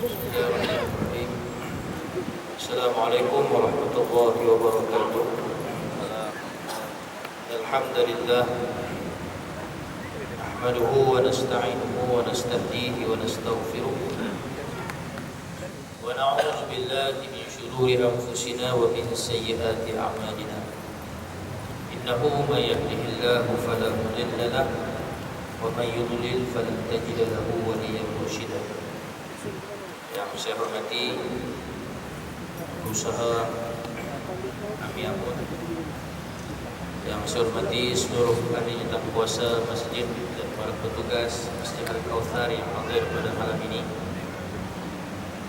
Bismillahirrahmanirrahim. Assalamualaikum warahmatullahi wabarakatuh. Alhamdulillah, nahmaduhu wa nasta'inuhu wa nastahdihi wa nastaghfiruh. Wa na'udzu billahi min shururi anfusina wa min sayyiati a'malina. Innahu man yahdihillahu fala mudilla lahu wa man yudlil falan tajida lahu waliyyan mursyida. Yang saya hormati usaha kami ampun, yang saya hormati seluruh panitia puasa masjid dan para petugas Masjid Al-Kautsar yang hadir pada malam ini,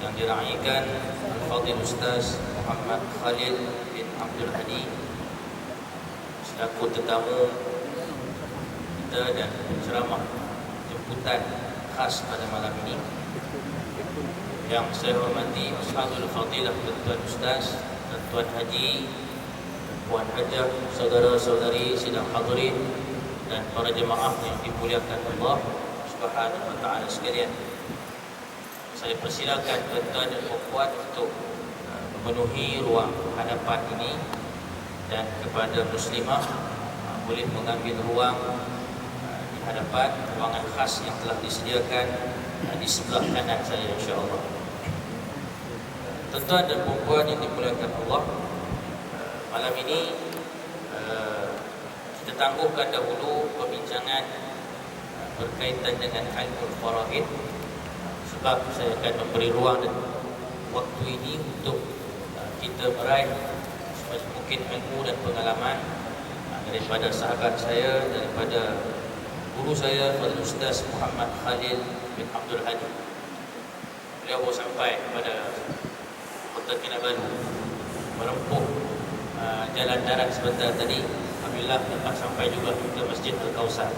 yang diraikan Al-Fadhil Ustaz Muhammad Khalil bin Abdul Hadi selaku tetamu kita dan penceramah jemputan khas pada malam ini. Yang saya hormati Ashabul Fadilah, Tuan Ustaz dan Tuan Haji, Puan Hajah, saudara-saudari sidang hadirin dan para jemaah yang dimuliakan Allah Subhanahu wa taala sekalian. Saya persilakan tuan-tuan dan puan untuk memenuhi ruang hadapan ini, dan kepada muslimah boleh mengambil ruang di hadapan ruangan khas yang telah disediakan di sebelah kanan saya, insya-Allah. Tuan-tuan dan puan yang dimuliakan Allah, malam ini kita tangguhkan dahulu perbincangan berkaitan dengan ilmu faraid, sebab saya akan memberi ruang dan waktu ini untuk kita meraih sebanyak mungkin ilmu dan pengalaman daripada sahabat saya, daripada guru saya Fadil Ustaz Muhammad Khalil bin Abdul Hadi. Beliau baru sampai pada Kota Kinabalu, merempuh jalan darat sebentar tadi. Alhamdulillah dapat sampai juga ke Masjid Al-Kautsar.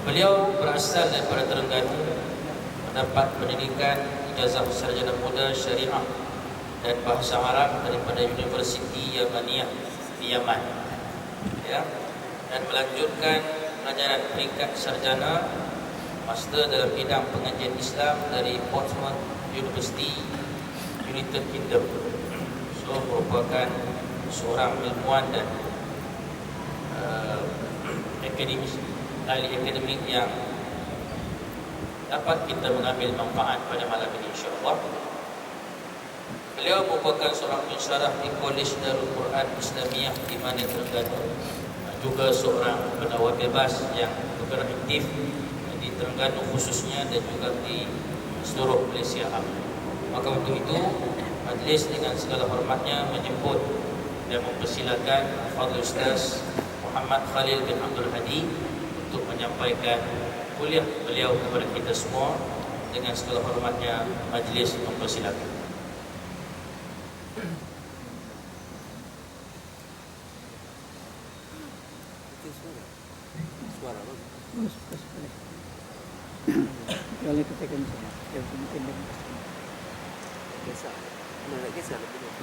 Beliau berasal daripada Terengganu, mendapat pendidikan ijazah sarjana muda syariah dan bahasa Arab daripada Universiti Yamaniyah di Yaman, ya, dan melanjutkan pelajaran peringkat sarjana master dalam bidang pengajian Islam dari Portsmouth University, United Kingdom. So merupakan seorang ilmuwan dan ahli akademik yang dapat kita mengambil manfaat pada malam ini, insya-Allah. Beliau merupakan seorang pensyarah di Kolej Darul Quran Islamiyah di mana Terengganu, juga seorang penawar bebas yang bergerak aktif di Terengganu khususnya dan juga di seluruh Malaysia. Maka untuk itu majlis dengan segala hormatnya menjemput dan mempersilakan Fadil Ustaz Muhammad Khalil bin Abdul Hadi untuk menyampaikan kuliah beliau kepada kita semua. Dengan segala hormatnya majlis mempersilakan. Suara bagus. Kalau kita kan mungkin biasa. Mana kisah lebih dulu.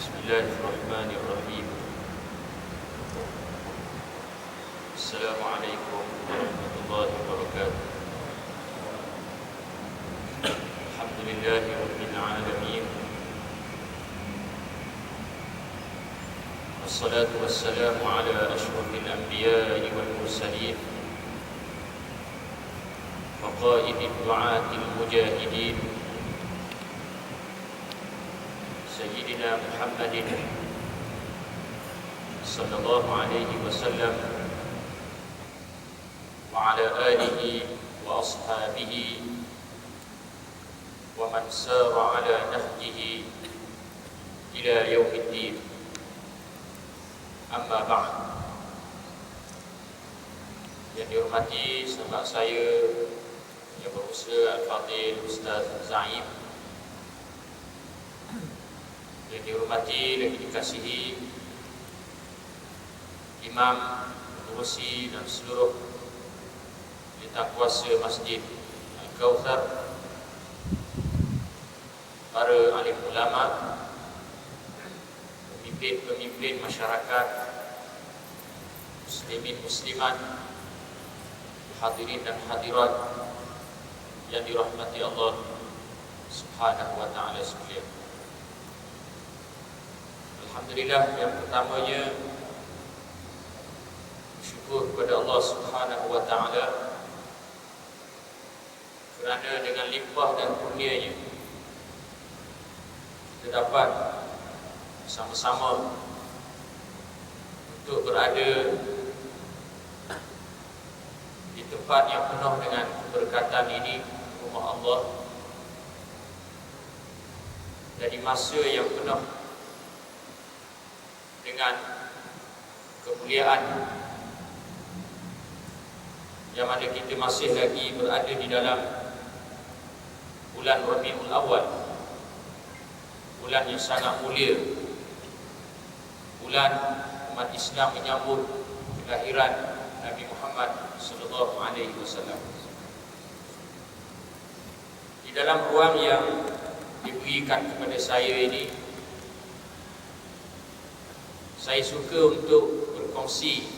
Bismillahirrahmanirrahim. Assalamualaikum warahmatullahi wabarakatuh. Alhamdulillahirabbil alamin. Wassalatu wassalamu ala asyrafil anbiya'i wal mursalin wa qaidid du'atil mujahidin Sayyidina Muhammadin sallallahu alaihi wasallam wa ala alihi wa ashabihi wa man sara ala nahjihi ila yaumiddin. Amma ba'd. Yang dihormati sahabat saya yang berusia Al-Fadhil Ustaz Zaim, yang dihormati dan dikasihi Imam, pengurusi dan seluruh panitia kuasa Masjid Al-Kautsar, para alim ulama, pemimpin masyarakat, muslimin muslimat, hadirin dan hadirat yang dirahmati Allah Subhanahu wa taala sekalian. Alhamdulillah, yang pertamanya syukur kepada Allah Subhanahu wa taala kerana dengan limpah dan kurnia-Nya kita dapat sama-sama untuk berada di tempat yang penuh dengan keberkatan ini, rumah Allah, dan di masa yang penuh dengan kemuliaan, yang mana kita masih lagi berada di dalam bulan Rabiul Awal, bulan yang sangat mulia, bulan umat Islam menyambut kelahiran Nabi Muhammad sallallahu alaihi wasallam. Di dalam ruang yang diberikan kepada saya ini, saya suka untuk berkongsi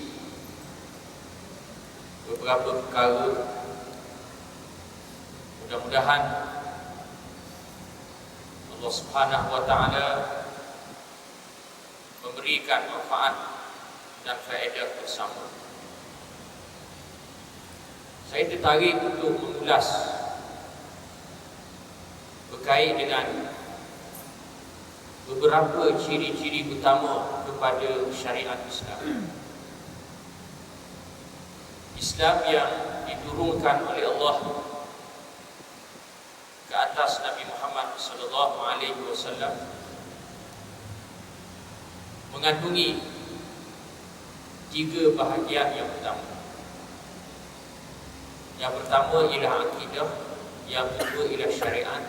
beberapa perkara. Mudah-mudahan Allah Subhanahu wa taala memberikan manfaat dan faedah bersama. Saya tertarik untuk mengulas berkait dengan beberapa ciri-ciri utama kepada syariat Islam. Islam yang diturunkan oleh Allah ke atas Nabi Muhammad sallallahu alaihi wasallam mengandungi 3 bahagian yang utama. Yang pertama ialah akidah, yang kedua ialah syariat,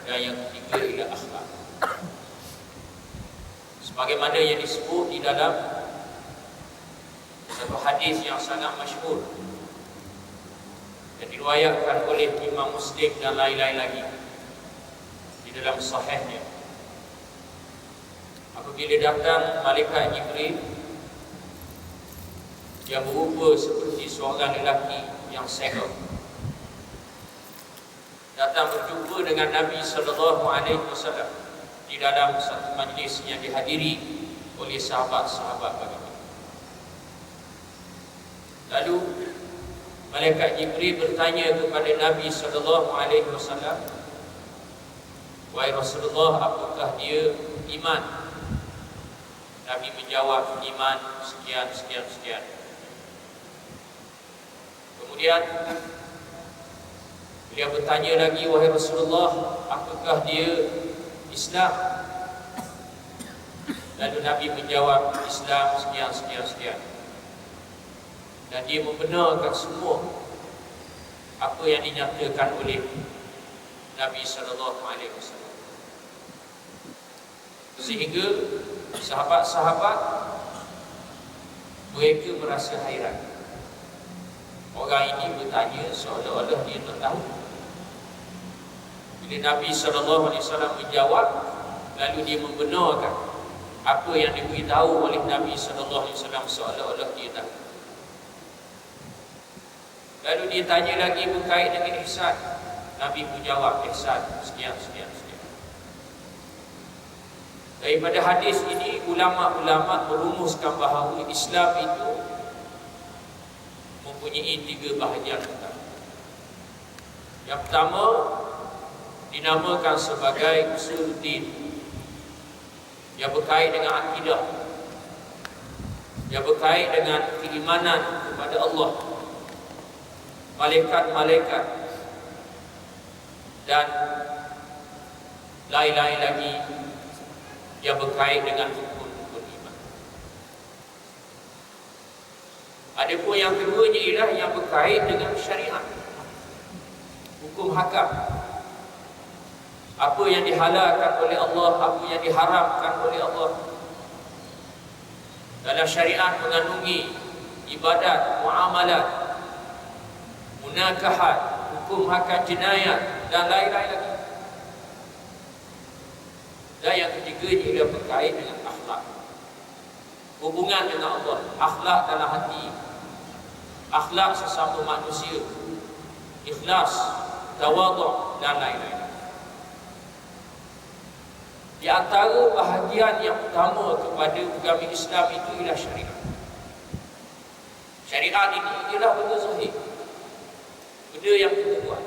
dan yang ketiga ialah akhlak. Sebagaimana yang disebut di dalam satu hadis yang sangat masyhur yang diriwayatkan oleh Imam Muslim dan lain-lain lagi di dalam sahihnya. Apabila datang malaikat Jibril yang berupa seperti seorang lelaki yang sehat, datang berjumpa dengan Nabi sallallahu alaihi wasallam di dalam satu majlis yang dihadiri oleh sahabat-sahabat baginda. Lalu malaikat Jibril bertanya kepada Nabi sallallahu alaihi wasallam, "Wahai Rasulullah, apakah dia iman?" Nabi menjawab, "Iman sekian sekian sekian." Kemudian beliau bertanya lagi, "Wahai Rasulullah, apakah dia Islam?" Lalu Nabi menjawab, "Islam sekian sekian sekian." Dan dia membenarkan semua apa yang dinyatakan oleh Nabi sallallahu alaihi wasallam. Sehingga sahabat-sahabat mereka merasa hairan. Orang ini bertanya seolah-olah dia tak tahu. Bila Nabi sallallahu alaihi wasallam menjawab, lalu dia membenarkan apa yang diberitahu oleh Nabi sallallahu alaihi wasallam seolah-olah dia tahu. Lalu dia tanya lagi berkait dengan ihsan. Nabi menjawab, ihsan sekian sekian sekian. Daripada hadis ini, ulama-ulama merumuskan bahawa Islam itu mempunyai 3 bahagian utama. Yang pertama dinamakan sebagai usuluddin, yang berkait dengan akidah, yang berkait dengan keimanan kepada Allah, malaikat-malaikat, dan lain-lain lagi yang berkait dengan rukun-rukun iman. Adapun yang keduanya ialah yang berkait dengan syariat, hukum hakam. Apa yang dihalalkan oleh Allah, apa yang diharamkan oleh Allah. Dalam syariat mengandungi ibadat, muamalat, munakahat, hukum hakam jenayat, dan lain-lain lagi. Dan yang ketiganya ialah berkait dengan akhlak. Hubungan dengan Allah, akhlak dalam hati, akhlak sesama manusia, ikhlas, tawaduk dan lain-lain. Di antara bahagian yang utama kepada agama Islam itu ialah syariat. Syariat ini ialah benda zahir, benda yang kita buat,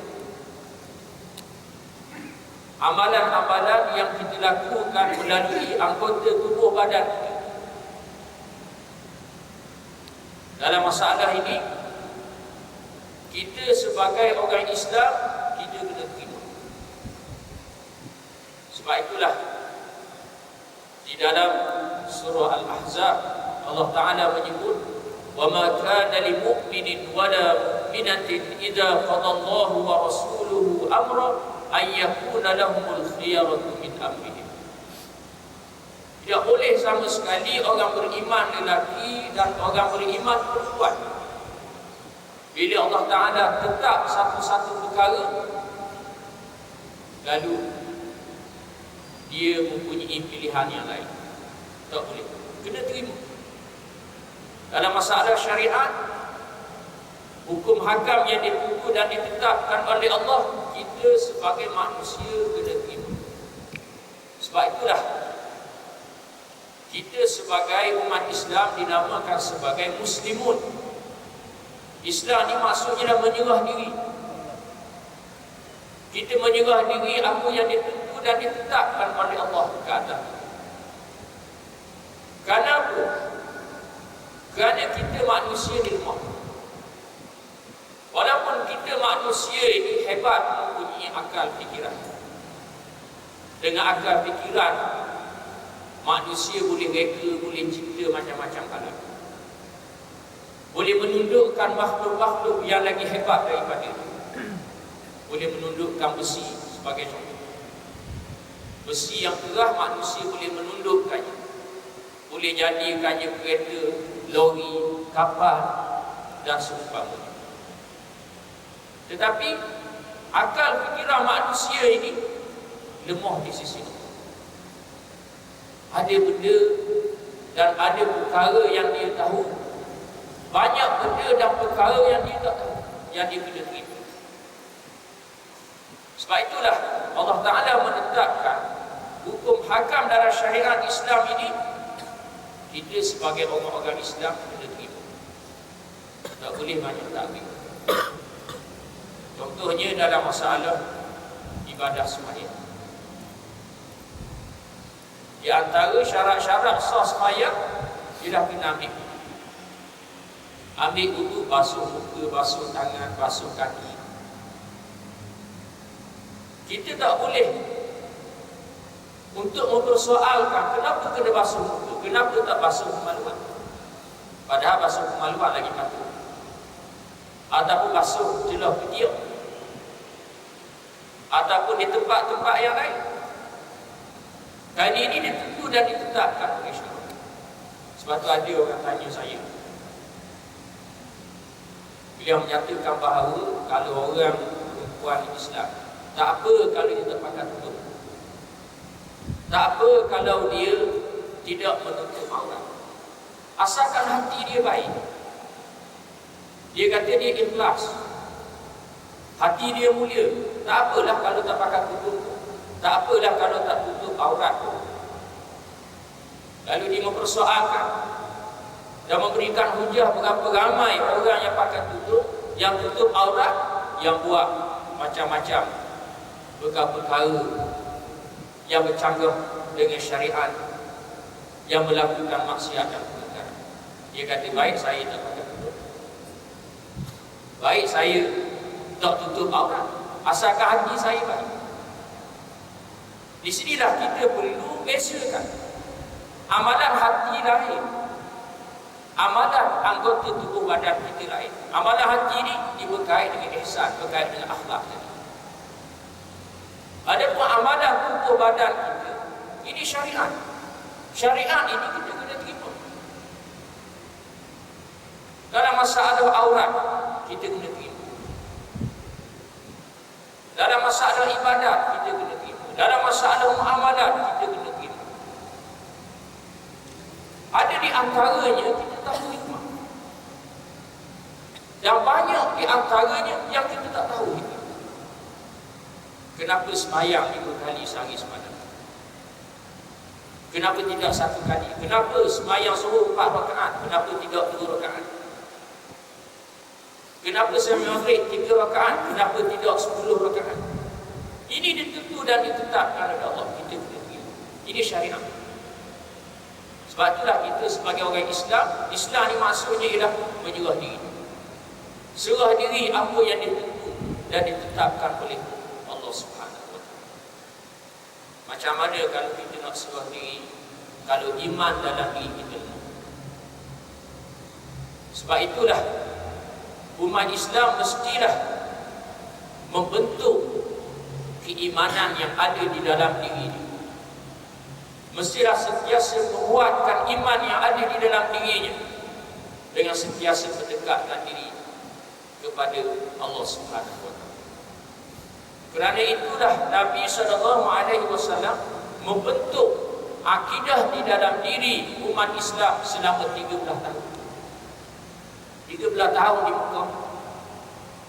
amalan-amalan yang kita lakukan melalui anggota tubuh badan kita. Dalam masalah ini, kita sebagai orang Islam, kita kena terima. Sebab itulah di dalam surah Al-Ahzab Allah Ta'ala menyebut, وَمَا كَانَ لِمُؤْمِنٍ وَلَا مُؤْمِنَةٍ إِذَا قَضَى اللَّهُ وَرَسُولُهُ أَمْرًا أَنْ يَكُونَ لَهُمُ الْخِيَرَةُ مِنْ أَمْرِهِمْ. Tidak boleh sama sekali orang beriman lelaki dan orang beriman perempuan, bila Allah Ta'ala tetap satu-satu perkara, lalu dia mempunyai pilihan yang lain. Tak boleh, kena terima. Dalam masalah syariat, hukum hakam yang ditentu dan ditetapkan oleh Allah, kita sebagai manusia kena terima. Sebab itulah kita sebagai umat Islam dinamakan sebagai Muslimun. Islam ni maksudnya menyerah diri. Kita menyerah diri apa yang ditentu dan ditetapkan oleh Allah ke atas. Kenapa? Kerana kita manusia ni lemah. Walaupun kita manusia ini hebat mempunyai akal fikiran. Dengan akal fikiran, manusia boleh reka, boleh cipta macam-macam alat. Boleh menundukkan makhluk-makhluk yang lagi hebat daripada itu. Boleh menundukkan besi sebagai contoh. Besi yang kerah manusia boleh menundukkannya. Boleh jadikannya kereta, lori, kapal dan seumpamanya. Tetapi akal fikiran manusia ini lemah di sisi itu. Ada benda dan ada perkara yang dia tahu, banyak benda dan perkara yang dia tak tahu, yang dia kena terima. Sebab itulah Allah Ta'ala menetapkan hukum hakam dalam syariat Islam ini. Kita sebagai orang-orang Islam kena terima. Tak boleh banyak takwil. Contohnya dalam masalah ibadah sembahyang. Di antara syarat-syarat sah sembahyang ialah kena ambil wudu, basuh muka, basuh tangan, basuh kaki. Kita tak boleh untuk mempersoalkan kenapa kena basuh muka, kenapa tak basuh kemaluan. Padahal basuh kemaluan lagi patut, ataupun basuh jelah ketiak, ataupun di tempat-tempat yang lain. Kali ini ditentu dan ditetapkan oleh syariat. Sebab tu ada orang tanya saya, beliau menyatakan bahawa kalau orang perempuan Islam, tak apa kalau dia tak pakai tutup, tak apa kalau dia tidak menutup aurat, asalkan hati dia baik. Dia kata dia ikhlas, hati dia mulia, tak apalah kalau tak pakai tutup, tak apalah kalau tak tutup aurat. Lalu dia mempersoalkan dan memberikan hujah berapa ramai orang yang pakai tutup, yang tutup aurat, yang buat macam-macam perkara-perkara yang bercanggah dengan syariat, yang melakukan maksiat dan pelanggaran. Dia kata, baik saya tak pakai tutup, baik saya tak tutup aurat, asalkan hati saya baik. Di sinilah kita perlu bezakan amalan hati lain, amalan anggota tubuh badan kita lain. Amalan hati ini berkait dengan ihsan, berkait dengan akhlak. Adapun amalan tubuh badan kita, ini syariat. Syariat ini kita kena terima. Dalam masalah aurat, kita kena terima. Dalam masalah ibadat, kita kena terima. Dalam masalah muamalat, kita kena Ada di antaranya kita tahu hikmah. Dan banyak di antaranya yang kita tak tahu hikmah. Kenapa sembahyang 5 kali sehari semalam? Kenapa tidak 1 kali? Kenapa sembahyang subuh 4 rakaat? Kenapa tidak 2 rakaat? Kenapa sembahyang maghrib 3 rakaat? Kenapa tidak 10 rakaat? Ini ditentu dan ditetapkan oleh Allah. Kita kena pilih. Ini syariat. Sebab itulah kita sebagai orang Islam, Islam ni maksudnya ialah menyerah diri. Serah diri apa yang ditentu dan ditetapkan oleh Allah Subhanahu wa taala. Macam mana kalau kita nak serah diri, kalau iman dalam diri kita lemah? Sebab itulah umat Islam mestilah membentuk keimanan yang ada di dalam diri ini. Mestilah sentiasa menguatkan iman yang ada di dalam dirinya dengan sentiasa mendekatkan diri kepada Allah Subhanahu wa taala. Kerana itulah Nabi SAW membentuk akidah di dalam diri umat Islam selama 13 tahun. 13 tahun di Mekah.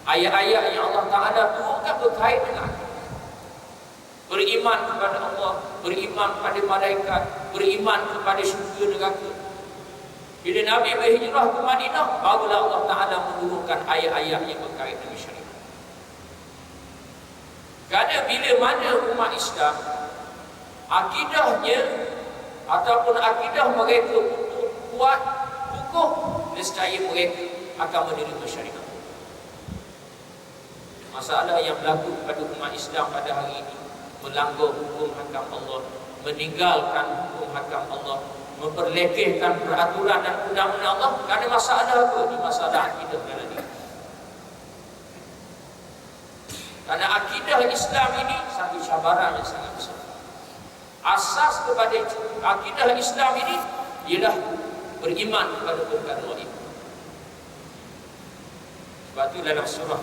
Ayat-ayat yang Allah Ta'ala turunkan berkait dengan beriman kepada Allah, beriman kepada malaikat, beriman kepada syurga neraka. Bila Nabi berhijrah ke Madinah, barulah Allah Ta'ala menurunkan ayat-ayat yang berkait dengan syariat. Kerana bila mana umat Islam akidahnya ataupun akidah mereka kuat, kukuh, nescaya mereka akan menerima syariat. Masalah yang berlaku pada umat Islam pada hari ini, melanggar hukum hakam Allah, meninggalkan hukum hakam Allah, memperlekehkan peraturan dan undang-undang Allah. Kerana masalah apa? Di masalah akidah dalam diri. Kerana akidah Islam ini satu cabaran yang sangat besar. Asas kepada akidah Islam ini ialah beriman kepada perkara gaib. Sebab itu dalam surah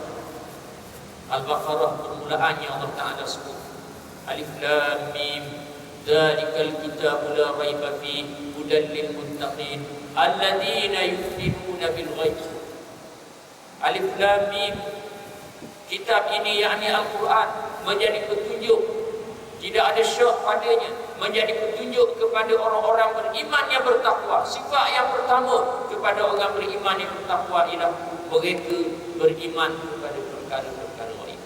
Al-Baqarah permulaan yang Allah Ta'ala sebut, Alif Lam Mim, Dzalikal kitabu la raiba fihi hudan lil muttaqin alladzina yu'minuna bil ghaib. Alif Lam Mim, kitab ini yakni Al-Quran menjadi petunjuk, tidak ada syak padanya, menjadi petunjuk kepada orang-orang beriman yang bertakwa. Sifat yang pertama kepada orang beriman yang bertakwa ialah mereka beriman kepada perkara-perkara gaib.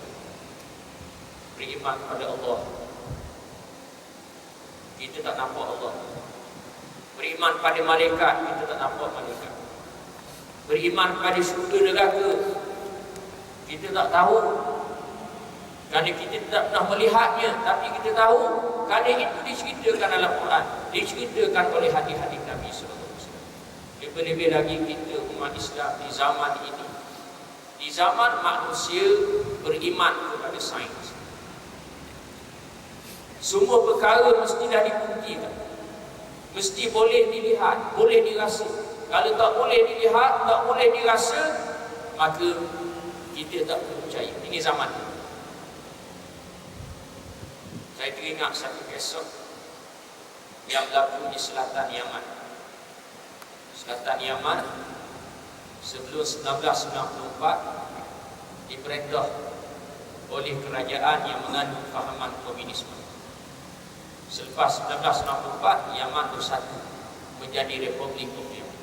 Beriman kepada Allah. Kita tak nampak Allah. Beriman pada malaikat, kita tak nampak malaikat. Beriman pada syurga neraka, kita tak tahu. Kerana kita tak pernah melihatnya, tapi kita tahu kerana itu diceritakan dalam Quran, diceritakan oleh hadis-hadis Nabi SAW. Lebih-lebih lagi kita umat Islam di zaman ini, di zaman manusia beriman kepada sains. Semua perkara mesti dah dibuktikan, mesti boleh dilihat, boleh dirasa. Kalau tak boleh dilihat, tak boleh dirasa, maka kita tak percaya. Ini zaman. Saya teringat satu kisah yang berlaku di selatan Yaman. Selatan Yaman sebelum 1994 diperintah oleh kerajaan yang mengandung fahaman komunisme. Selepas 1994, Yaman bersatu menjadi Republik Yaman.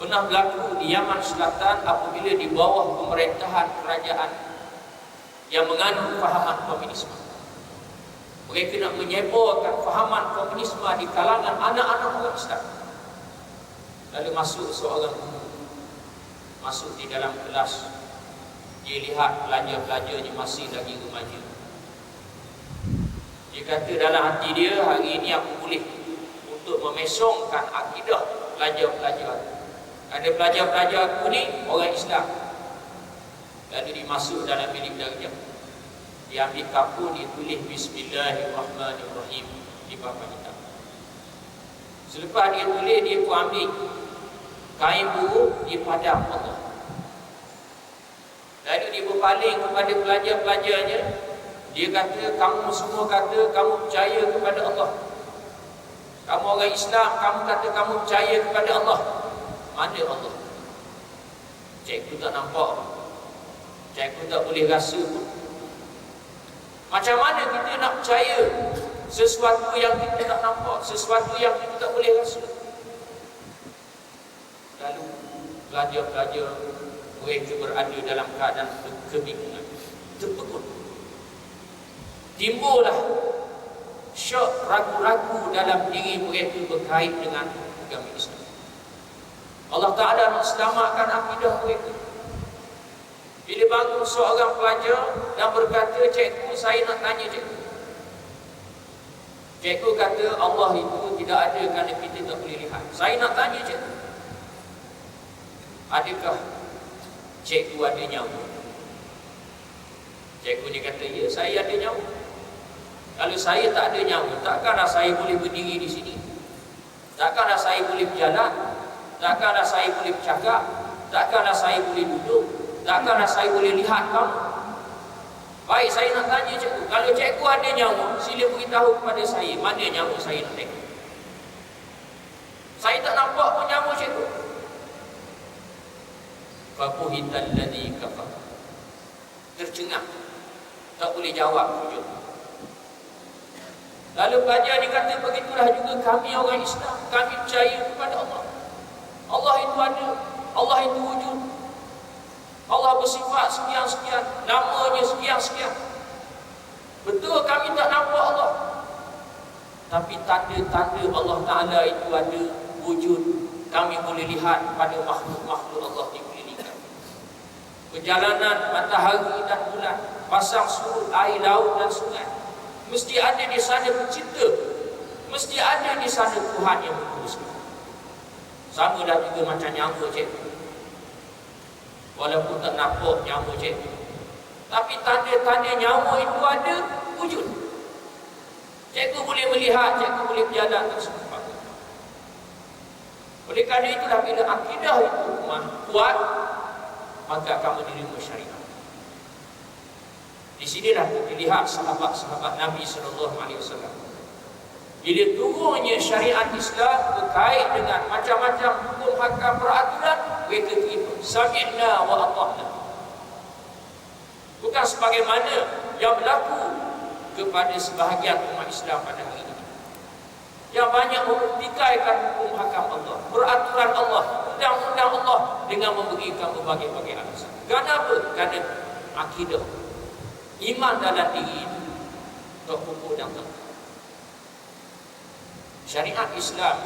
Pernah berlaku di Yaman Selatan apabila di bawah pemerintahan kerajaan yang mengandung fahaman komunisme. Mereka nak menyebarkan fahaman komunisme di kalangan anak-anak orang Islam. Lalu masuk seorang guru, masuk di dalam kelas. Dia lihat pelajar-pelajarnya masih lagi remaja. Dia kata dalam hati dia, hari ini aku boleh untuk memesongkan akidah pelajar-pelajar. Kerana pelajar-pelajar aku ni orang Islam. Lalu dimasuk dalam bilik darjah. Dia ambil kapur, dia tulis Bismillahirrahmanirrahim di papan hitam. Selepas dia tulis, dia pun ambil kain buruk, dia padam Allah. Lalu dia berpaling kepada pelajar-pelajarnya. Dia kata, kamu semua kata kamu percaya kepada Allah. Kamu orang Islam, kamu kata kamu percaya kepada Allah. Mana Allah? Cikgu tak nampak, cikgu tak boleh rasa pun. Macam mana kita nak percaya sesuatu yang kita tak nampak, sesuatu yang kita tak boleh rasa? Lalu pelajar-pelajar mereka berada dalam keadaan kebingungan, terpegun. Timbullah syok, ragu-ragu dalam diri mereka berkait dengan agama Islam. Allah Ta'ala nak selamatkan akidah mereka. Bila bangun seorang pelajar dan berkata, cikgu, saya nak tanya cikgu. Cikgu kata Allah itu tidak ada kerana kita tak boleh lihat. Saya nak tanya cikgu, adakah cikgu ada nyawa? Cikgu ni kata, ya, saya ada nyawa. Kalau saya tak ada nyawa, takkanlah saya boleh berdiri di sini? Takkanlah saya boleh berjalan? Takkanlah saya boleh bercakap? Takkanlah saya boleh duduk? Takkanlah saya boleh lihat kamu? Baik, saya nak tanya cikgu, kalau cikgu ada nyawa, sila beritahu kepada saya mana nyawa saya nak tengok. Saya tak nampak pun nyawa cikgu. Fabuhital ladzi kafar. Tercengang, tak boleh jawab jujur. Lalu pelajar ni kata, begitulah juga kami orang Islam, kami percaya kepada Allah. Allah itu ada, Allah itu wujud, Allah bersifat sekian-sekian, namanya sekian-sekian. Betul kami tak nampak Allah, tapi tanda-tanda Allah Ta'ala itu ada, wujud, kami boleh lihat pada makhluk-makhluk Allah di keliling. Perjalanan matahari dan bulan, pasang surut air laut dan sungai, mesti ada di sana pencipta, mesti ada di sana Tuhan yang menguruskan. Sama dah juga macam nyawa cikgu. Walaupun tak nampak nyawa cikgu, tapi tanda-tanda nyawa itu ada, wujud. Cikgu boleh melihat, cikgu boleh berjalan dan sebagainya. Oleh kerana itulah bila akidah itu kuat, maka kamu diterima syariat. Di sinilah kita lihat sahabat-sahabat Nabi SAW. Bila turunnya syariat Islam berkait dengan macam-macam hukum hakam peraturan, mereka terima. Sami'na wa ata'na. Bukan sebagaimana yang berlaku kepada sebahagian umat Islam pada hari ini, yang banyak mempertikaikan hukum hakam Allah, peraturan Allah, undang-undang Allah dengan memberikan berbagai-bagai alasan. Kenapa? Kerana akidah, iman dalam diri itu tak pupuk dan tak. Syariat Islam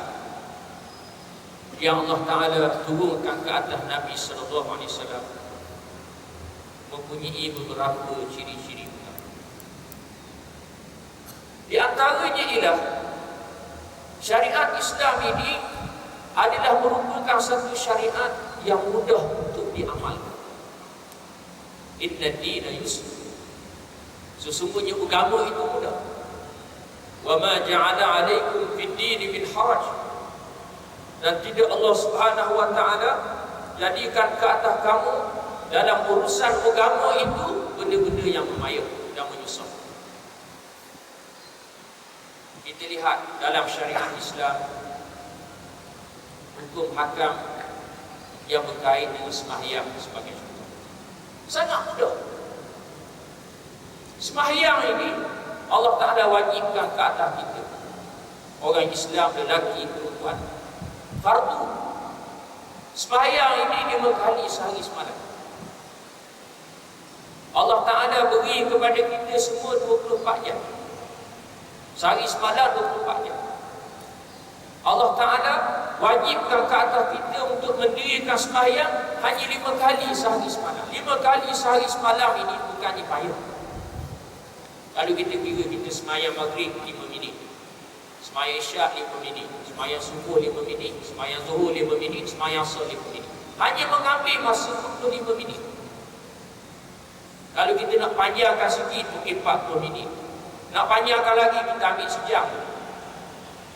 yang Allah Ta'ala turunkan ke atas Nabi SAW mempunyai beberapa ciri-ciri utama. Di antaranya ialah syariat Islam ini adalah merupakan satu syariat yang mudah untuk diamalkan. Inna dina yusr. Sesungguhnya agama itu mudah. Wa ma ja'ala 'alaikum fid din min haraj. Dan tidak Allah Subhanahu wa taala jadikan ke atas kamu dalam urusan agama itu benda-benda yang memayah dan menyusah. Kita lihat dalam syariat Islam, hukum hakam yang berkait dengan sembahyang sebagai contoh. Sangat mudah. Sembahyang ini Allah Ta'ala wajibkan ke atas kita, orang Islam, lelaki, perempuan, fardu. Sembahyang ini 5 kali sehari semalam. Allah Ta'ala beri kepada kita semua 24 jam. Sehari semalam 24 jam. Allah Ta'ala wajibkan ke atas kita untuk mendirikan sembahyang hanya 5 kali sehari semalam. 5 kali sehari semalam ini bukannya payah. Kalau kita kira, kita sembahyang maghrib 5 minit, sembahyang isyak 5 minit, sembahyang subuh 5 minit, sembahyang zuhur 5 minit, sembahyang asar 5 minit, hanya mengambil masa 25 minit. Kalau kita nak panjangkan sikit, mungkin 40 minit. Nak panjangkan lagi, kita ambil sejam.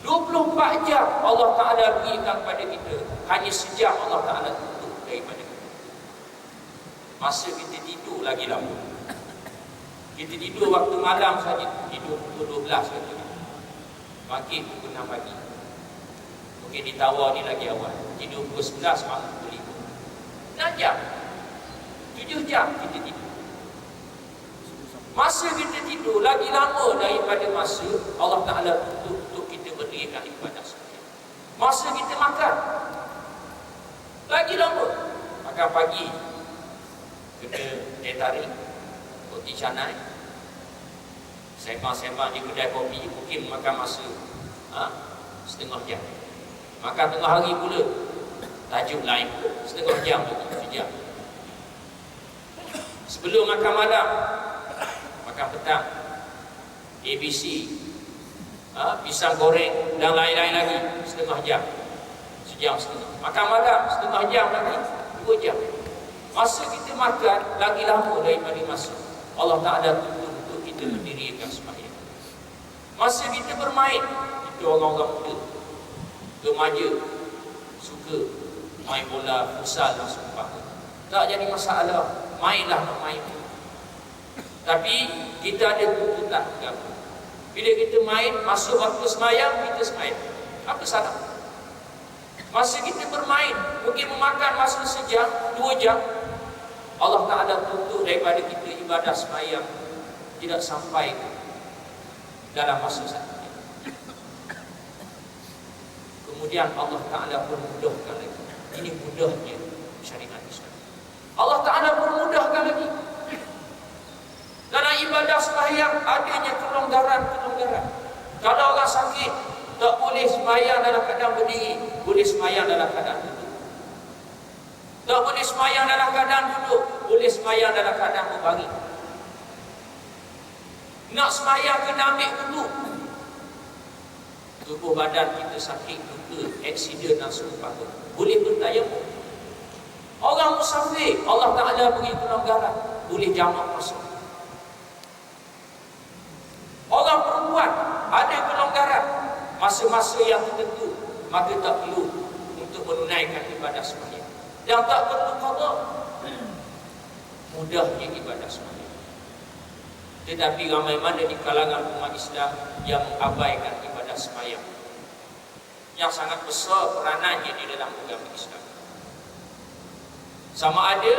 24 jam Allah Ta'ala berikan kepada kita, hanya sejam Allah Ta'ala tutup daripada kita. Masa kita tidur lagi lama. Kita tidur waktu malam saja, tidur pukul 12 saja. Pagi pukul 6 pagi. Mungkin ditawar ni lagi awal. Tidur pukul 11, bangun pukul 5. 6 jam. 7 jam kita tidur. Masa kita tidur lagi lama daripada masa Allah Ta'ala tutup untuk kita berdirikan ibadah sembahyang. Masa kita makan lagi lama. Makan pagi kena teh tarik, roti canai, sembang-sembang di kedai kopi, mungkin makan masa setengah jam. Makan tengah hari pula tajuk lain, setengah jam lagi, sejam. Sebelum makan malam, makan petang, ABC, pisang goreng dan lain-lain lagi, setengah jam, sejam setengah. Makan malam setengah jam lagi, 2 jam. Masa kita makan lagi lama daripada masa Allah Ta'ala tutup untuk kita mendirikan sembahyang. Masa kita bermain, kita orang-orang muda, remaja, suka main bola, futsal dan seumpama. Tak jadi masalah, mainlah nak main. Tapi kita ada tuntutan agama. Bila kita main, masuk waktu sembahyang, kita sembahyang. Apa salah? Masa kita bermain, mungkin memakan masa sejam, 2 jam, Allah Ta'ala tuntut daripada kita ibadah sembahyang tidak sampai dalam masa satu. Kemudian Allah Ta'ala pun mudahkan lagi. Ini mudahnya syariat Islam. Allah Ta'ala pun mudahkan lagi. Dalam ibadah sembahyang adanya kelonggaran-kelonggaran. Kalau orang sakit, tak boleh sembahyang dalam keadaan berdiri, boleh sembahyang dalam keadaan duduk. Tak boleh sembahyang dalam keadaan duduk, boleh sembahyang dalam keadaan berbaring. Nak sembahyang kena ambil wudu. Tubuh badan kita sakit, luka, aksiden dan seumpama, boleh bertayamum. Orang musafir, Allah Ta'ala beri kelonggaran, boleh jamak masuk. Orang perempuan ada kelonggaran masa-masa yang tertentu, maka tak perlu untuk menunaikan ibadah sembahyang. Yang tak perlu qada, mudahnya ibadah sembahyang. Tetapi ramai mana di kalangan umat Islam yang mengabaikan ibadah sembahyang, yang sangat besar peranannya di dalam agama Islam. Sama ada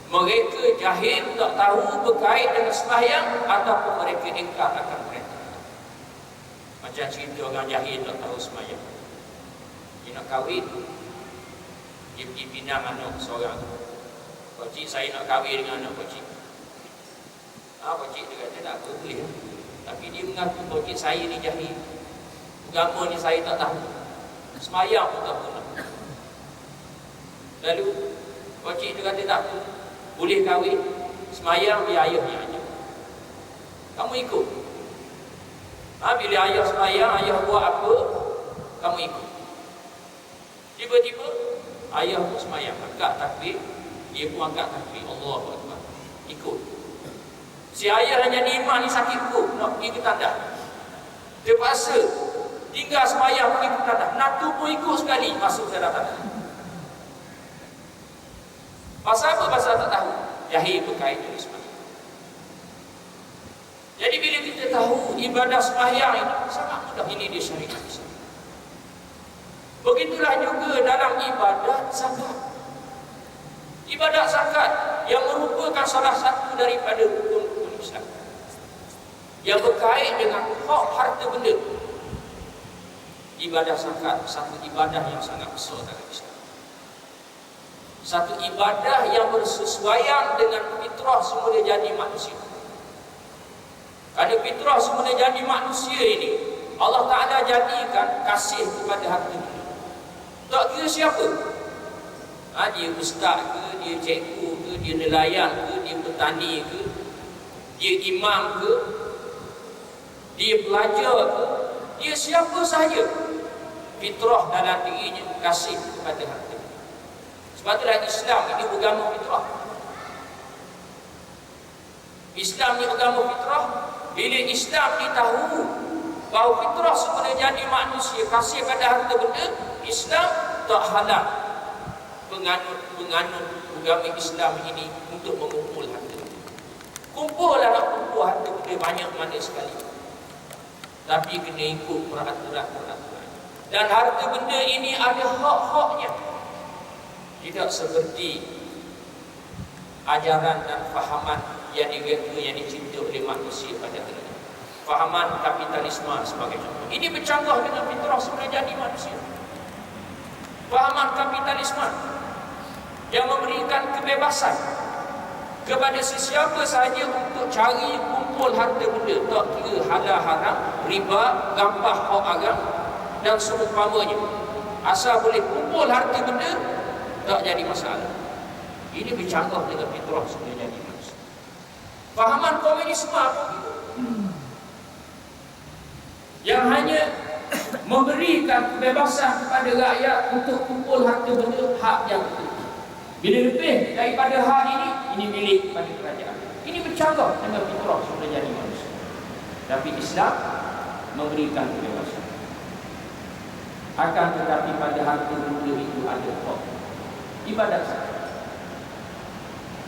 mereka jahil, tak tahu berkait dengan sembahyang, ataupun mereka ingkar akan mereka. Macam cerita orang jahil tak tahu sembahyang. Dia nak kahwin, dia pergi pinang anak seorang. Pakcik, saya nak kahwin dengan anak pakcik. Pakcik dia kata tak apa, boleh. Tapi dia mengaku pakcik saya ni jahil, agama ni saya tak tahu, sembahyang pun tak pernah. Lalu pakcik dia kata tak apa, boleh kahwin, sembahyang biar ayahnya aja. Kamu ikut. Bila ayah sembahyang, ayah buat apa, kamu ikut. Tiba-tiba ayah pun sembahyang, angkat takbir, dia pun angkat takbir, Allahu Akbar, ikut. Si ayah hanya ni imam ni sakit perut, nak pergi ke tandas, terpaksa tinggal sembahyang pergi ke tandas. Natu pun ikut sekali masuk ke dalam tandas. Pasal apa? Pasal tak tahu, jahil berkait dengan sembahyang. Jadi bila kita tahu ibadah sembahyang ini sangat mudah, ini dia syariat Islam. Begitulah juga dalam ibadat zakat. Ibadat zakat yang merupakan salah satu daripada rukun-rukun Islam, yang berkait dengan hak harta benda. Ibadah zakat satu ibadah yang sangat besar dalam Islam. Satu ibadah yang bersesuaian dengan fitrah semula jadi manusia. Kerana fitrah semula jadi manusia ini, Allah Ta'ala jadikan kasih kepada harta benda. Tak kira siapa, dia ustaz ke, dia cikgu ke, dia nelayan ke, dia petani ke, dia imam ke, dia pelajar ke, dia siapa sahaja, fitrah dalam dirinya kasih kepada harta. Sebab itulah Islam ini agama fitrah. Islam ni agama fitrah. Bila Islam ditahu bahawa fitrah semula jadi manusia kasih pada harta benda, Islam tak halang penganut agama Islam ini untuk mengumpul harta benda. Kumpullah nak kumpul harta benda banyak mana sekali, tapi kena ikut peraturan-peraturan. Dan harta benda ini ada hak-haknya. Tidak seperti ajaran dan fahaman yang direka, yang dicipta oleh manusia pada hari ini. Fahaman kapitalisme sebagai contoh. Ini bercanggah dengan fitrah semula jadi manusia. Fahaman kapitalisme yang memberikan kebebasan kepada sesiapa sahaja untuk cari kumpul harta benda, tak kira halal haram, riba, gampah hak agam dan seumpamanya. Asal boleh kumpul harta benda, tak jadi masalah. Ini bercanggah dengan fitrah semula jadi manusia. Fahaman komunisme apa itu? Yang hanya memberikan kebebasan kepada rakyat untuk kumpul harta benda, hak yang betul. Bila lebih daripada hak ini milik kepada kerajaan. Ini bercanggah dengan fitrah semula jadi manusia. Tapi Islam memberikan kebebasan. Akan tetapi pada harta benda itu ada hak. Ibadat zakat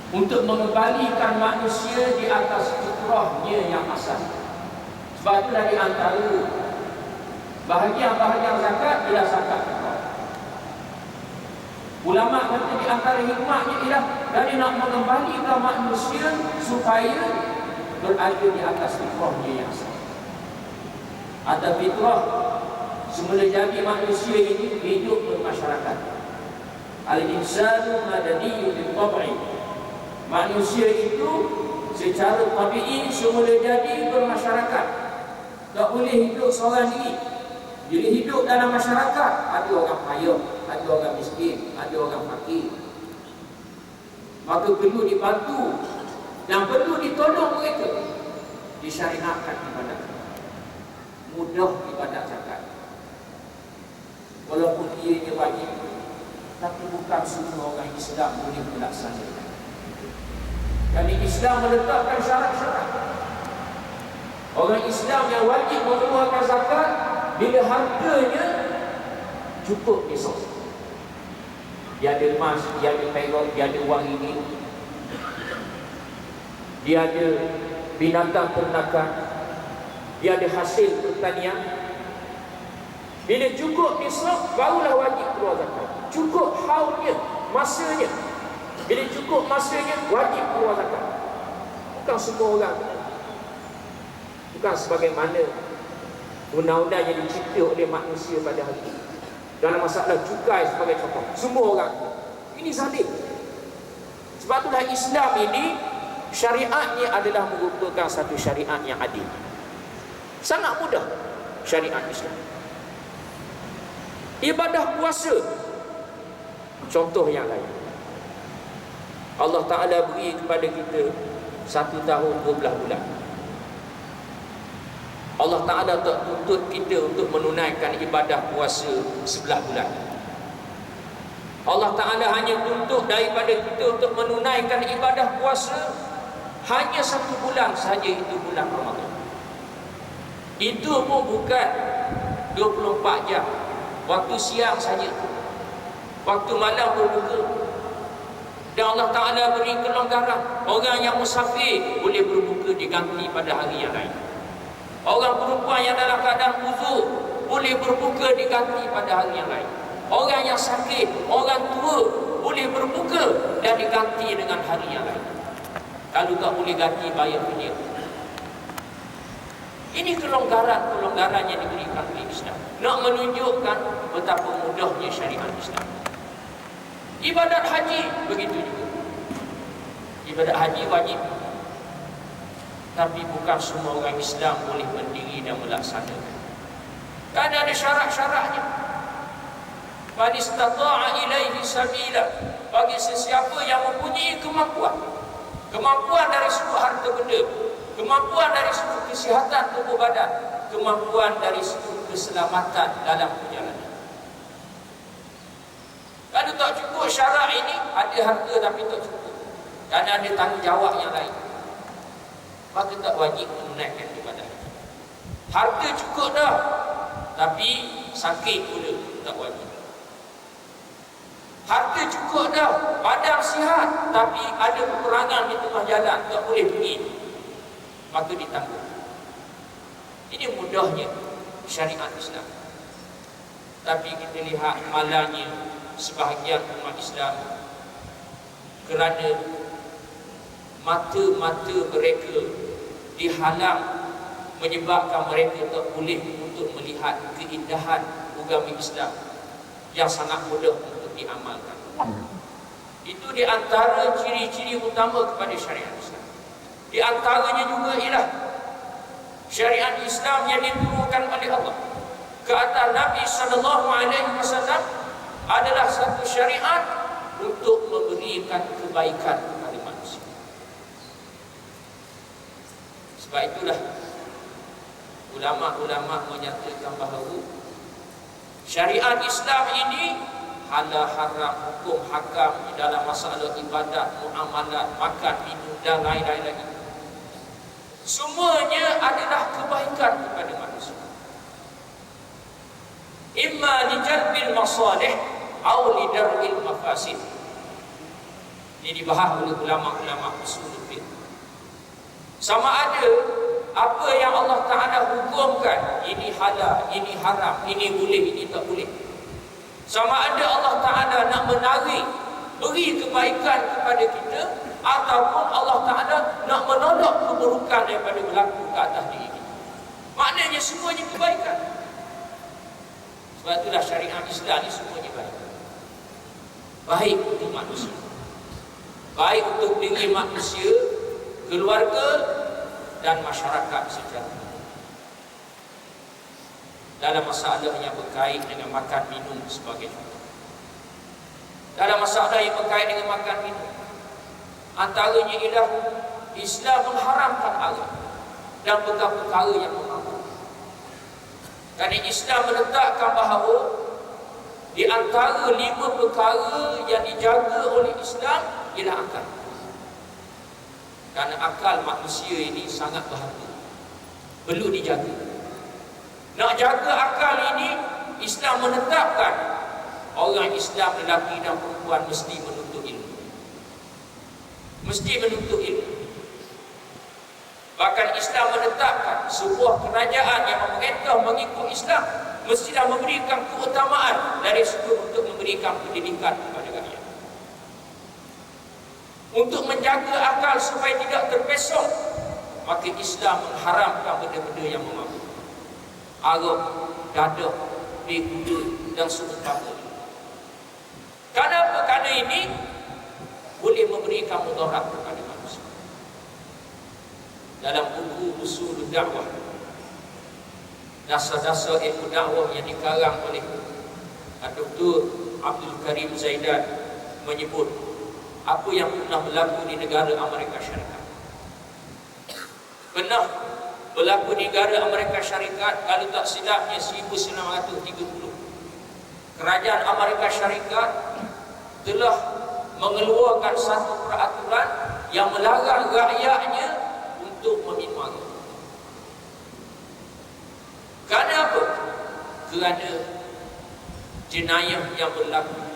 untuk mengembalikan manusia di atas fitrahnya yang asal. Sebab itulah di antara bahagian-bahagian zakat ialah zakat fitrah. Ulama kata di antara hikmahnya ialah dari nak mengembalikan manusia supaya berada di atas fitrahnya yang asal. Atas fitrah semula jadi manusia ini hidup bermasyarakat. Al-insanu madaniyyun bil-tab'i. Manusia itu secara tabi'i semula jadi bermasyarakat. Tak boleh hidup seorang diri. Bila hidup dalam masyarakat, ada orang kaya, ada orang miskin, ada orang fakir. Maka perlu dibantu dan perlu ditolong mereka. Disyariatkan ibadat. Mudah ibadat zakat. Walaupun ianya wajib, tapi bukan semua orang Islam boleh melaksanakan. Kerana Islam meletakkan syarat-syarat. Orang Islam yang wajib mengeluarkan zakat bila hartanya cukup esok. Dia ada emas, dia ada perak, dia ada wang ini, dia ada binatang ternakan, dia ada hasil pertanian. Bila cukup esok, barulah wajib keluar zakat. Cukup haulnya, masanya. Bila cukup masanya, wajib keluar zakat. Bukan semua orang. Bukan sebagaimana undang-undang yang dicipta oleh manusia pada hari ini. Dalam masalah cukai sebagai contoh, semua orang. Ini zalim. Sebab itulah Islam ini, syariatnya adalah merupakan satu syariat yang adil. Sangat mudah syariat Islam. Ibadah puasa, contoh yang lain. Allah Ta'ala beri kepada kita 1 tahun 12 bulan. Allah Ta'ala tak tuntut kita untuk menunaikan ibadah puasa 11 bulan. Allah Ta'ala hanya tuntut daripada kita untuk menunaikan ibadah puasa hanya 1 bulan sahaja, itu bulan Ramadan. Itu pun bukan 24 jam, waktu siang saja, waktu malam berbuka. Dan Allah Ta'ala beri kelonggaran. Orang yang musafir boleh berbuka diganti pada hari yang lain. Orang perempuan yang dalam keadaan uzur boleh berbuka diganti pada hari yang lain. Orang yang sakit, orang tua boleh berbuka dan diganti dengan hari yang lain. Kalau tak boleh ganti, bayar fidyah. Ini kelonggaran yang diberikan oleh Islam, nak menunjukkan betapa mudahnya syariat Islam. Ibadat haji begitu juga. Ibadat haji wajib, tapi bukan semua orang Islam boleh berdiri dan melaksanakan. Kan ada syarat-syaratnya. Man istata'a ilaihi sabila, bagi sesiapa yang mempunyai kemampuan dari sudut harta benda, kemampuan dari sudut kesihatan tubuh badan, kemampuan dari sudut keselamatan dalam perjalanan. Kalau tak cukup syarat ini, ada harta tapi tak cukup, kerana ada tanggungjawab yang lain, maka tak wajib menunaikan ibadah. Harta cukup dah, tapi sakit pula, tak wajib. Harta cukup dah, badan sihat, tapi ada kekurangan di tengah jalan, tak boleh pergi, maka ditanggung. Ini mudahnya syariat Islam. Tapi kita lihat malangnya sebahagian umat Islam kerana mata-mata mereka dihalang, menyebabkan mereka tak boleh untuk melihat keindahan agama Islam yang sangat mudah untuk diamalkan. Itu di antara ciri-ciri utama kepada syariat Islam. Di antaranya juga ialah syariat Islam yang diturunkan oleh Allah ke atas Nabi SAW adalah satu syariat untuk memberikan kebaikan kepada manusia. Sebab itulah ulama-ulama menyatakan bahawa syariat Islam ini halal, haram, hukum, hakam di dalam masalah ibadat, muamalat, makan, minum dan lain-lain lagi. Semuanya adalah kebaikan kepada manusia. Imma li jalbil masalih atau li dar'il mafasid. Ini dibahas oleh ulama-ulama usulul fiqh. Sama ada apa yang Allah Ta'ala hukumkan, ini halal, ini haram, ini boleh, ini tak boleh. Sama ada Allah Ta'ala nak menarik, beri kebaikan kepada kita, ataupun Allah Ta'ala nak menolak keburukan daripada berlaku ke atas diri kita. Maknanya semuanya kebaikan. Sebab itulah syariat Islam ni semuanya baik. Baik untuk manusia, baik untuk diri manusia, keluarga dan masyarakat secara umum. Dalam masalah yang berkait dengan makan minum sebagai contoh. Dalam masalah yang berkait dengan makan minum, antaranya ialah Islam mengharamkan arak dan perkara-perkara yang memabuk. Kerana Islam meletakkan bahawa di antara 5 perkara yang dijaga oleh Islam ialah akal. Kerana akal manusia ini sangat berharga, perlu dijaga. Nak jaga akal ini, Islam menetapkan orang Islam lelaki dan perempuan mesti menuntut ilmu. Mesti menuntut ilmu. Bahkan Islam menetapkan sebuah kerajaan yang memerintah mengikut Islam mestilah memberikan keutamaan dari segi untuk memberikan pendidikan kepada rakyat. Untuk menjaga akal supaya tidak terpesong, maka Islam mengharamkan benda-benda yang memabuk. Arak, dadah, bekuda dan seumpama. Kenapa? Kerana ini boleh memberikan mudarat kepada manusia. Dalam buku Usulul Da'wah, dasar-dasar ilmu dakwah yang dikarang oleh Dr. Abdul Karim Zaidan menyebut apa yang pernah berlaku di negara Amerika Syarikat. Pernah berlaku di negara Amerika Syarikat, kalau tak silapnya 1930. Kerajaan Amerika Syarikat telah mengeluarkan satu peraturan yang melarang rakyatnya untuk meminum arak. Kerana apa? Kerana jenayah yang berlaku.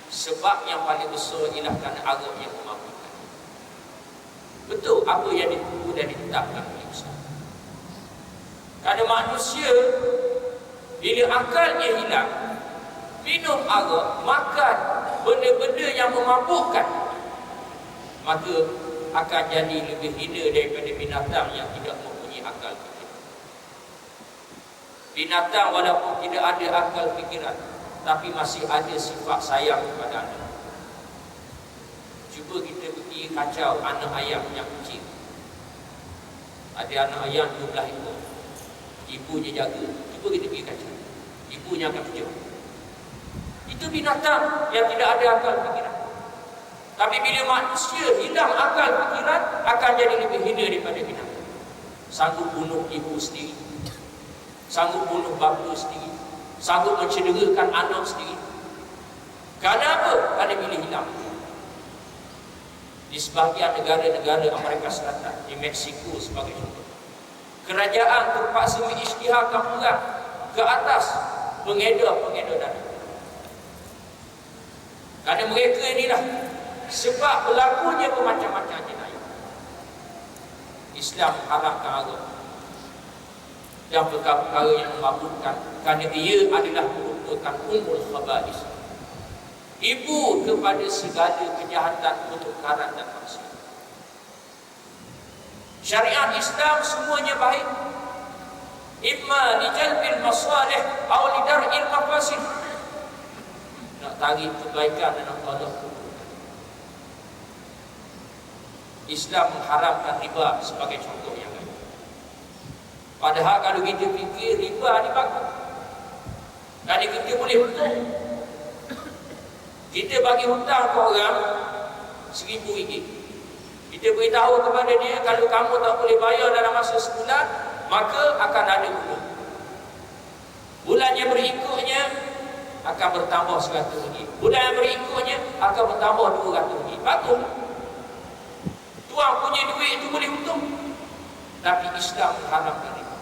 Sebab yang paling besar ialah kerana arak yang memabukkan. Betul apa yang dituduh dan ditetapkan oleh Islam. Kerana manusia bila akalnya hilang, minum arak, makan benda-benda yang memabukkan, maka akan jadi lebih hina daripada binatang yang tidak mempunyai akal fikiran. Binatang walaupun tidak ada akal fikiran, tapi masih ada sifat sayang kepada anak. Cuba kita pergi kacau anak ayam yang kecil. Ada anak ayam 12 ekor, ibunya jaga. Cuba kita pergi kacau, ibunya akan kejut. Itu binatang yang tidak ada akal fikiran. Tapi bila manusia hilang akal fikiran, akan jadi lebih hina daripada binatang. Sanggup bunuh ibu sendiri, sanggup bunuh bapa sendiri, sanggup mencederakan anak sendiri. Kerana apa? Kerana bila hilang. Di sebahagian negara-negara Amerika Selatan, di Mexico sebagai contoh, kerajaan terpaksa mengisytiharkan perang ke atas pengedar-pengedar darah. Kerana mereka inilah sebab berlakunya bermacam-macam jenayah. Islam haramkan arak dan perkara-perkara yang memabukkan, kerana ia adalah buruk. merupakan ummul khaba'is, ibu kepada segala kejahatan, pertukaran dan maksiat. Syariat Islam semuanya baik, imma li jalbil masalih atau li dar'il mafasid. Nak tarik kebaikan dan nak tolak keburukan. Islam mengharamkan riba sebagai contoh yang lain. Padahal kalau kita fikir riba ni bagus, dan kita boleh hutang. Kita bagi hutang ke orang RM1,000. Kita beritahu kepada dia, kalau kamu tak boleh bayar dalam masa sebulan, maka akan ada bunga. Bulan yang berikutnya akan bertambah RM100. Bulan yang berikutnya akan bertambah RM200. Bagus. Tuan punya duit itu boleh untung. Tapi Islam mengharamkan riba.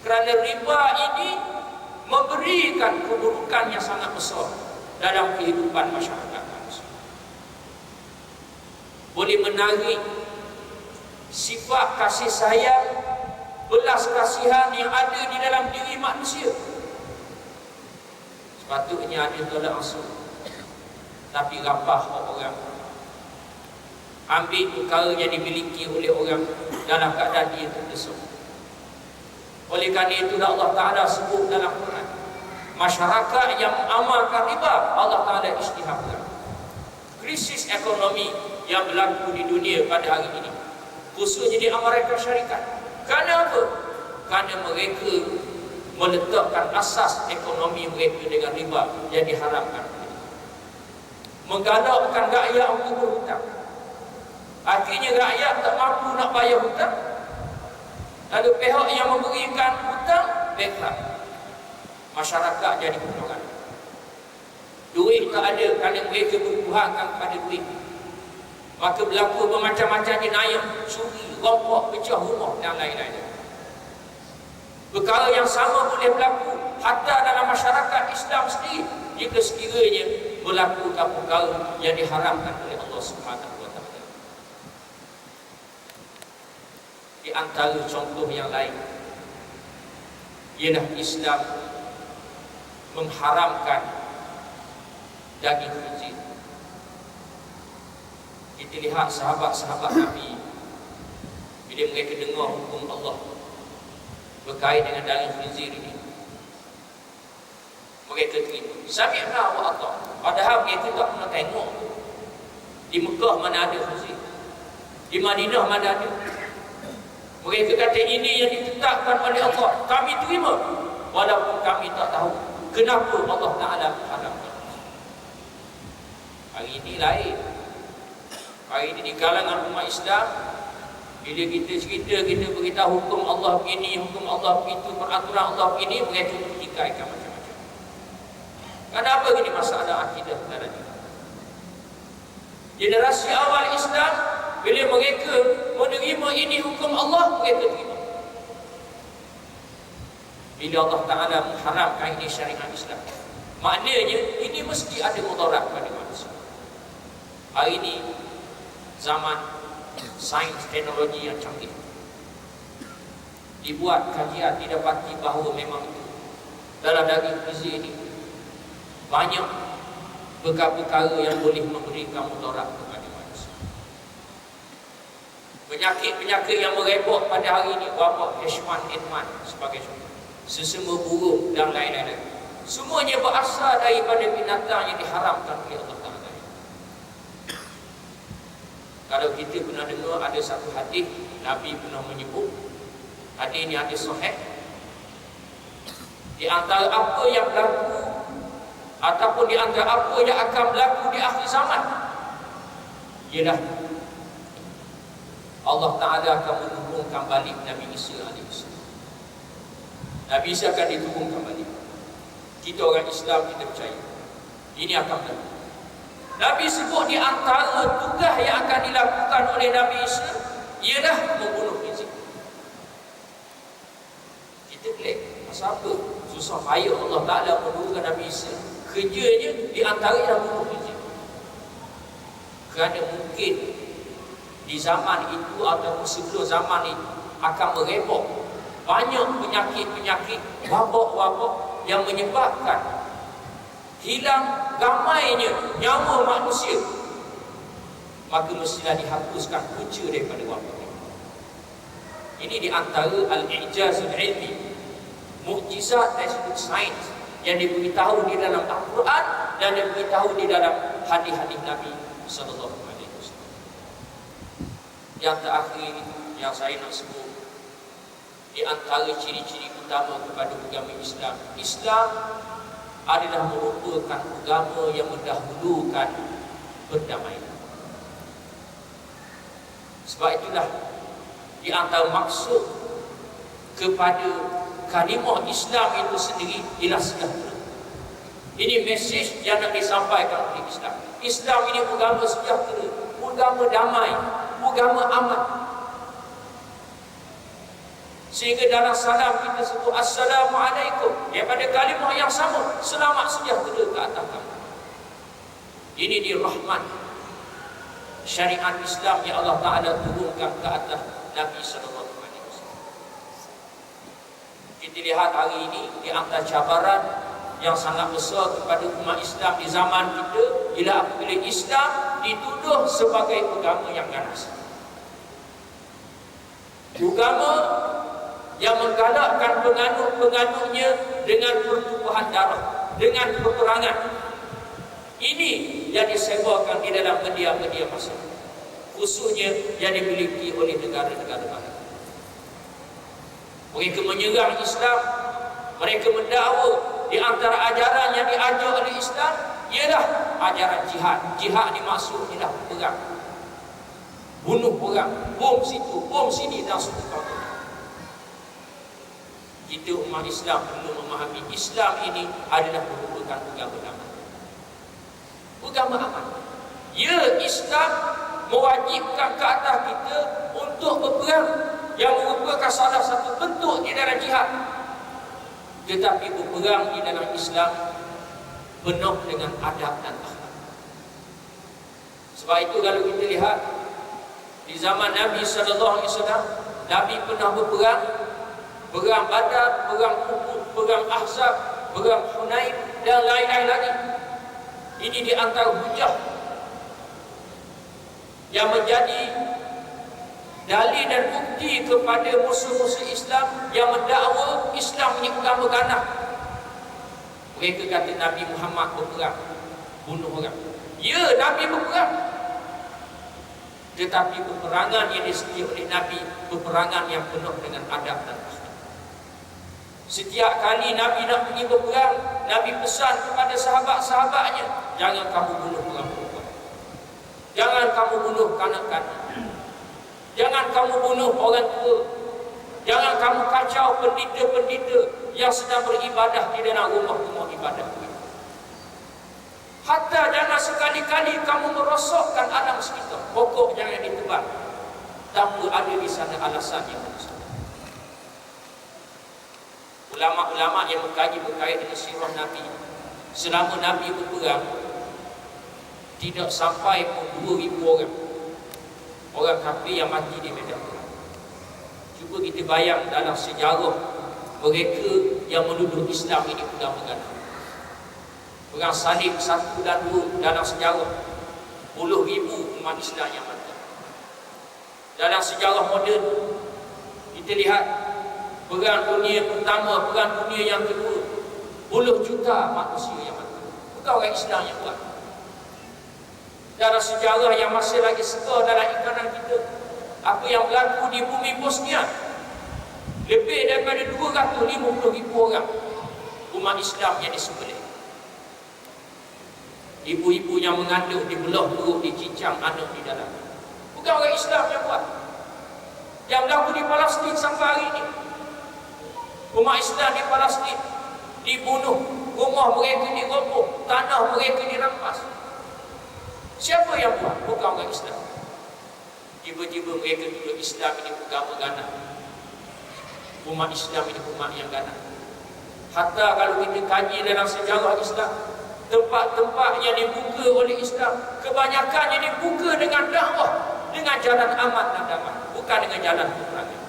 Kerana riba ini memberikan keburukan yang sangat besar dalam kehidupan masyarakat manusia. Boleh menarik sifat kasih sayang, belas kasihan yang ada di dalam diri manusia. Sepatutnya ada tolak ansur, tapi rapah orang ambil perkara yang dimiliki oleh orang dalam keadaan dia terdesak. Oleh kerana itu Allah Ta'ala sebut dalam Quran, masyarakat yang mengamalkan riba Allah Ta'ala istihabkan. Krisis ekonomi yang berlaku di dunia pada hari ini, khususnya di Amerika Syarikat. Kerana apa? Kerana mereka meletakkan asas ekonomi mereka dengan riba yang diharamkan. Menggalakkan rakyat untuk berhutang. Akhirnya rakyat tak mampu nak bayar hutang. Lalu pihak yang memberikan hutang bankrupt. Masyarakat jadi pengeluaran. Duit tak ada kerana mereka berpuhakkan kepada duit. Maka berlaku bermacam-macam jenayah, curi, rompok, pecah rumah dan lain-lain. Perkara yang sama boleh berlaku hatta dalam masyarakat Islam sendiri jika sekiranya berlaku perkara yang diharamkan oleh Allah Subhanahu wa taala. Di antara contoh yang lain ialah Islam mengharamkan daging khinzir. Kita lihat sahabat-sahabat Nabi bila mereka dengar hukum Allah berkait dengan daging khinzir ini, mereka terima. Sami'na wa ata'na. Padahal mereka tak pernah tengok di Mekah mana ada khinzir, di Madinah mana ada. Mereka kata ini yang ditetapkan oleh Allah, kami terima walaupun kami tak tahu kenapa Allah Ta'ala haramkan. Hari ini lain. Hari ini di kalangan umat Islam, bila kita cerita, kita beritahu hukum Allah begini, hukum Allah begitu, peraturan Allah begini, mereka bertikaikan macam-macam. Kenapa gini masalah akidah kita tadi? Generasi awal Islam, bila mereka menerima ini hukum Allah, mereka terima. Bila Allah Ta'ala mengharamkan ini syariat Islam, maknanya ini mesti ada mudarat pada manusia. Hari ini zaman sains teknologi yang canggih, dibuat kajian, didapati bahawa memang dalam daging khinzir ini banyak perkara-perkara yang boleh memberikan mudarat kepada manusia. Penyakit-penyakit yang merebak pada hari ini, wabak H1N1 sebagai contoh, sesama burung dan lain-lain, semuanya berasal daripada binatang yang diharamkan oleh Allah Ta'ala. Kalau kita pernah dengar ada satu hadis Nabi pernah menyebut, hadis ini hadis sahih, di antara apa yang berlaku ataupun di antara apa yang akan berlaku di akhir zaman ialah Allah Ta'ala akan menurunkan balik Nabi Isa AS. Nabi Isa akan diturunkan balik. Kita orang Islam, kita percaya ini akan berlaku. Nabi sebut di antara tugas yang akan dilakukan oleh Nabi Isa ialah membunuh khinzir. Kita pelik, pasal apa? Susah payah Allah Ta'ala menurunkan Nabi Isa. Kerjanya di antara yang membunuh khinzir. Kerana mungkin di zaman itu atau sebelum zaman itu akan merebak banyak penyakit-penyakit, wabak-wabak yang menyebabkan hilang ramainya nyawa manusia, maka mestilah dihapuskan punca daripada wabak ini. Ini di antara al-i'jazul ilmi, mukjizat dari sudut sains yang diberitahu di dalam Al-Quran dan diberitahu di dalam hadis-hadis Nabi sallallahu alaihi wasallam. Yang terakhir yang saya nak sebut, di antara ciri-ciri utama kepada agama Islam, Islam adalah merupakan agama yang mendahulukan perdamaian. Sebab itulah di antara maksud kepada kalimah Islam itu sendiri ialah sejahtera. Ini mesej yang nak disampaikan oleh Islam. Islam ini agama sejahtera, agama damai, agama aman. Sehingga dalam salam kita sebut Assalamualaikum, daripada kalimah yang sama, selamat sejahtera ke atas kamu. Ini di rahmat syariat Islam yang Allah Ta'ala turunkan ke atas Nabi sallallahu alaihi wasallam. Kita lihat hari ini di antara cabaran yang sangat besar kepada umat Islam di zaman kita ialah apabila Islam dituduh sebagai agama yang ganas, agama yang menggalakkan penganut-penganutnya dengan pertubuhan darah, dengan peperangan. Ini yang disebarkan di dalam media-media masa, khususnya yang dimiliki oleh negara-negara barat. Mereka menyerang Islam, mereka mendakwa di antara ajaran yang diajar oleh Islam ialah ajaran jihad. Jihad dimaksud ialah perang, bunuh orang, bom situ, bom sini dan sebagainya. Kita umat Islam perlu memahami Islam ini adalah merupakan agama damai, agama aman. Ya, Islam mewajibkan ke atas kita untuk berperang, yang merupakan salah satu bentuk di dalam jihad. Tetapi berperang di dalam Islam penuh dengan adab dan akhlak. Sebab itu kalau kita lihat di zaman Nabi sallallahu alaihi wasallam, Nabi pernah berperang, perang Badar, perang Uhud, perang Ahzab, perang Hunain dan lain-lain lagi. Ini di antara hujah yang menjadi dalil dan bukti kepada musuh-musuh Islam yang mendakwa Islam ini agama ganas. Mereka kata Nabi Muhammad berperang, bunuh orang. Ya, Nabi berperang, tetapi peperangan yang disediakan oleh Nabi, peperangan yang penuh dengan adab dan akhlak. Setiap kali Nabi nak pergi berperang, Nabi pesan kepada sahabat-sahabatnya, jangan kamu bunuh orang perempuan, jangan kamu bunuh kanak-kanak, jangan kamu bunuh orang tua, jangan kamu kacau pendeta-pendeta yang sedang beribadah di dalam rumah-rumah ibadah. Hatta jangan sekali-kali kamu merosokkan alam sekitar, pokok jangan ditebang tanpa ada di sana alasan yang benar. Ulama-ulama yang mengkaji berkait dengan sirah Nabi, selama Nabi berperang tidak sampai pun 2,000 orang kafir yang mati di medan perang. Cuba kita bayang dalam sejarah mereka yang menuduh Islam ini agama ganas. Perang salib 1 dan 2 dalam sejarah, puluh ribu umat Islam yang mati. Dalam sejarah moden kita lihat perang dunia pertama, perang dunia yang kedua, puluh juta manusia yang mati. Bukan orang Islam yang buat. Dalam sejarah yang masih lagi segar dalam ikanan kita, apa yang berlaku di bumi Bosnia, lebih daripada 250,000 orang umat Islam yang disembelih. Ibu-ibu yang mengandung dibelah perut, dicincang anak di dalam. Bukan orang Islam yang buat. Yang berlaku di Palestin sampai hari ini, umat Islam di Palestin dibunuh, rumah mereka diroboh, tanah mereka dirampas. Siapa yang buat? Bukan orang Islam. Tiba-tiba mereka tuduh Islam ini agama ganas, umat Islam ini umat yang ganas. Hatta kalau kita kaji dalam sejarah Islam, tempat-tempat yang dibuka oleh Islam, kebanyakannya dibuka dengan dakwah, dengan jalan aman dan damai, bukan dengan jalan peperangan.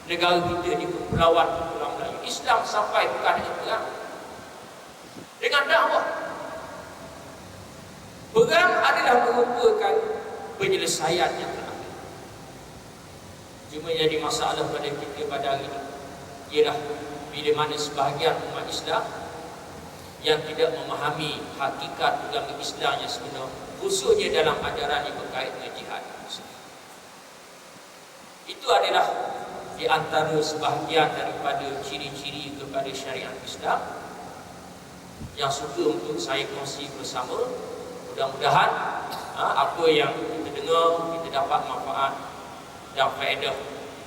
negara kita di Kepulauan Melayu. Islam sampai bukan dengan perang, dengan dakwah. Perang adalah merupakan penyelesaian yang terakhir. Cuma jadi masalah pada kita pada hari ini ialah bila mana sebahagian umat Islam yang tidak memahami hakikat agama Islam yang sebenar, khususnya dalam ajaran yang berkait dengan jihad. Itu adalah di antara sebahagian daripada ciri-ciri kepada syariat Islam yang suka untuk saya kongsi bersama. Mudah-mudahan apa yang kita dengar, kita dapat manfaat dan faedah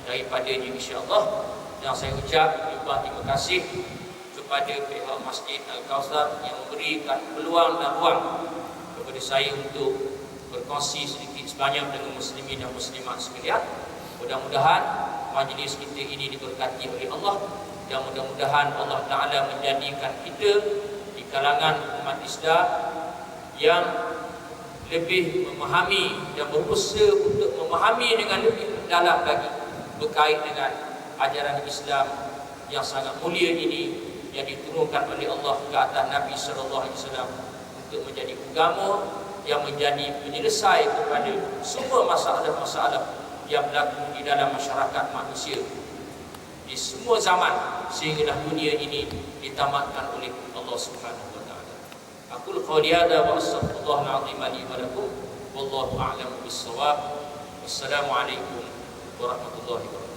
daripadanya, insya-Allah. Dan saya ucap ribuan terima kasih kepada pihak Masjid Al-Kausar yang memberikan peluang dan ruang kepada saya untuk berkongsi sedikit sebanyak dengan muslimin dan muslimat sekalian. Mudah-mudahan majlis kita ini diberkati oleh Allah, dan mudah-mudahan Allah Ta'ala menjadikan kita di kalangan umat Islam yang lebih memahami dan berusaha untuk memahami dengan lebih dalam lagi berkait dengan ajaran Islam yang sangat mulia ini, yang diturunkan oleh Allah ke atas Nabi SAW untuk menjadi agama yang menjadi penyelesai kepada semua masalah-masalah yang berlaku di dalam masyarakat manusia di semua zaman, sehinggalah dunia ini ditamatkan oleh Allah Subhanahu wa taala. Aqul qawli hadza wa astaghfirullahal azim li wa lakum wallahu a'lamu bis-shawab. Wassalamu alaikum warahmatullahi wabarakatuh.